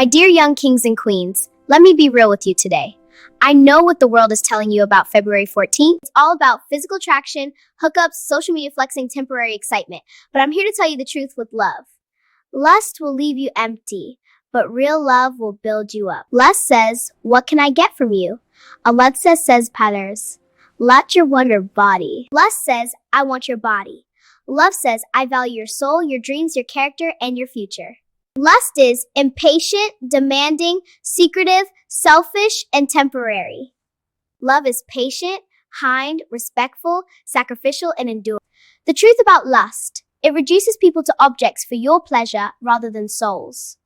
My dear young kings and queens, let me be real with you today. I know what the world is telling you about February 14th. It's all about physical attraction, hookups, social media flexing, temporary excitement. But I'm here to tell you the truth with love. Lust will leave you empty, but real love will build you up. Lust says, what can I get from you? Alexis says, patterns. Let your wonder body. Lust says, I want your body. Love says, I value your soul, your dreams, your character, and your future. Lust is impatient, demanding, secretive, selfish, and temporary. Love is patient, kind, respectful, sacrificial, and enduring. The truth about lust, it reduces people to objects for your pleasure rather than souls.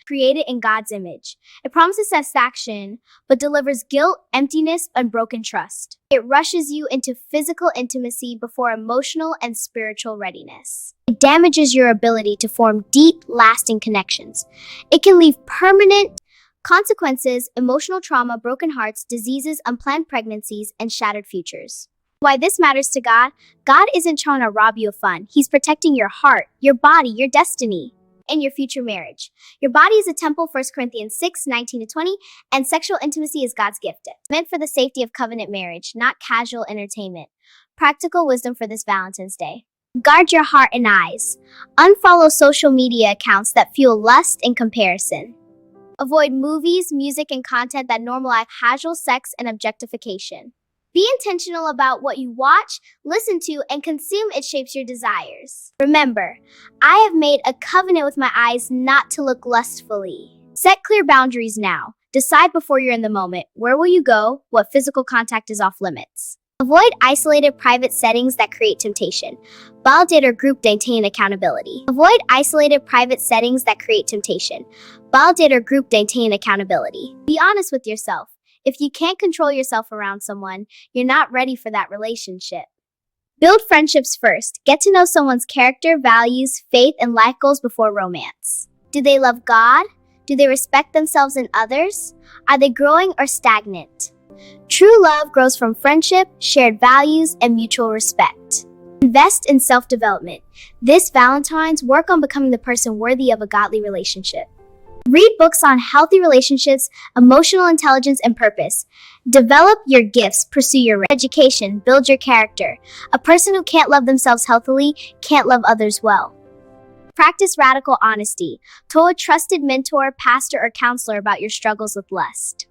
Created in God's image. It promises satisfaction, but delivers guilt, emptiness, and broken trust. It rushes you into physical intimacy before emotional and spiritual readiness. It damages your ability to form deep, lasting connections. It can leave permanent consequences, emotional trauma, broken hearts, diseases, unplanned pregnancies, and shattered futures. Why this matters to God? God isn't trying to rob you of fun. He's protecting your heart, your body, your destiny, and your future marriage. Your body is a temple, 1 Corinthians 6:19-20, and sexual intimacy is God's gift. It's meant for the safety of covenant marriage, not casual entertainment. Practical wisdom for this Valentine's Day. Guard your heart and eyes. Unfollow social media accounts that fuel lust and comparison. Avoid movies, music, and content that normalize casual sex and objectification. Be intentional about what you watch, listen to, and consume. It shapes your desires. Remember, I have made a covenant with my eyes not to look lustfully. Set clear boundaries now. Decide before you're in the moment. Where will you go? What physical contact is off limits? Avoid isolated private settings that create temptation. Validate or group maintain accountability. Avoid isolated private settings that create temptation. Validate or group maintain accountability. Be honest with yourself. If you can't control yourself around someone, you're not ready for that relationship. Build friendships first. Get to know someone's character, values, faith, and life goals before romance. Do they love God? Do they respect themselves and others? Are they growing or stagnant? True love grows from friendship, shared values, and mutual respect. Invest in self-development. This Valentine's, work on becoming the person worthy of a godly relationship. Read books on healthy relationships, emotional intelligence, and purpose. Develop your gifts, pursue your education, build your character. A person who can't love themselves healthily can't love others well. Practice radical honesty. Tell a trusted mentor, pastor, or counselor about your struggles with lust.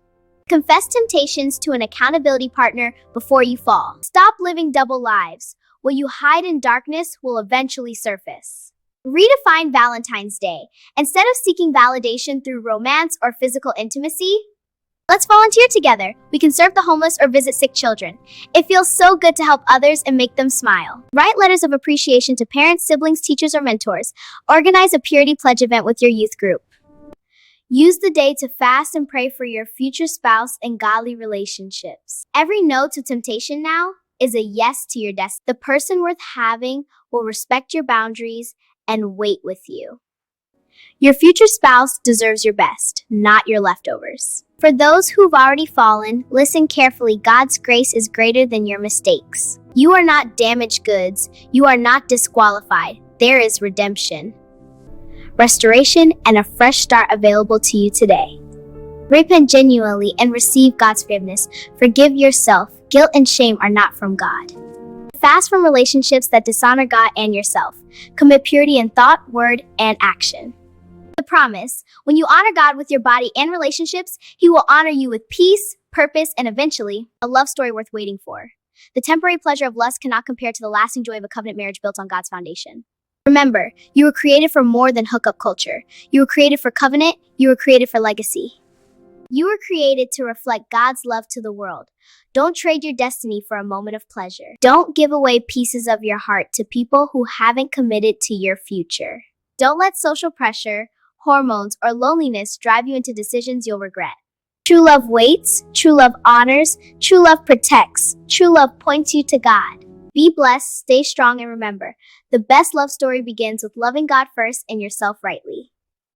Confess temptations to an accountability partner before you fall. Stop living double lives. What you hide in darkness will eventually surface. Redefine Valentine's Day. Instead of seeking validation through romance or physical intimacy, let's volunteer together. We can serve the homeless or visit sick children. It feels so good to help others and make them smile. Write letters of appreciation to parents, siblings, teachers, or mentors. Organize a purity pledge event with your youth group. Use the day to fast and pray for your future spouse and godly relationships. Every no to temptation now is a yes to your destiny. The person worth having will respect your boundaries and wait with you. Your future spouse deserves your best, not your leftovers. For those who've already fallen, listen carefully. God's grace is greater than your mistakes. You are not damaged goods. You are not disqualified. There is redemption, restoration, and a fresh start available to you today. Repent genuinely and receive God's forgiveness. Forgive yourself. Guilt and shame are not from God. Fast from relationships that dishonor God and yourself. Commit purity in thought, word, and action. The promise, when you honor God with your body and relationships, He will honor you with peace, purpose, and eventually, a love story worth waiting for. The temporary pleasure of lust cannot compare to the lasting joy of a covenant marriage built on God's foundation. Remember, you were created for more than hookup culture. You were created for covenant. You were created for legacy. You were created to reflect God's love to the world. Don't trade your destiny for a moment of pleasure. Don't give away pieces of your heart to people who haven't committed to your future. Don't let social pressure, hormones, or loneliness drive you into decisions you'll regret. True love waits, true love honors, true love protects, true love points you to God. Be blessed, stay strong, and remember, the best love story begins with loving God first and yourself rightly.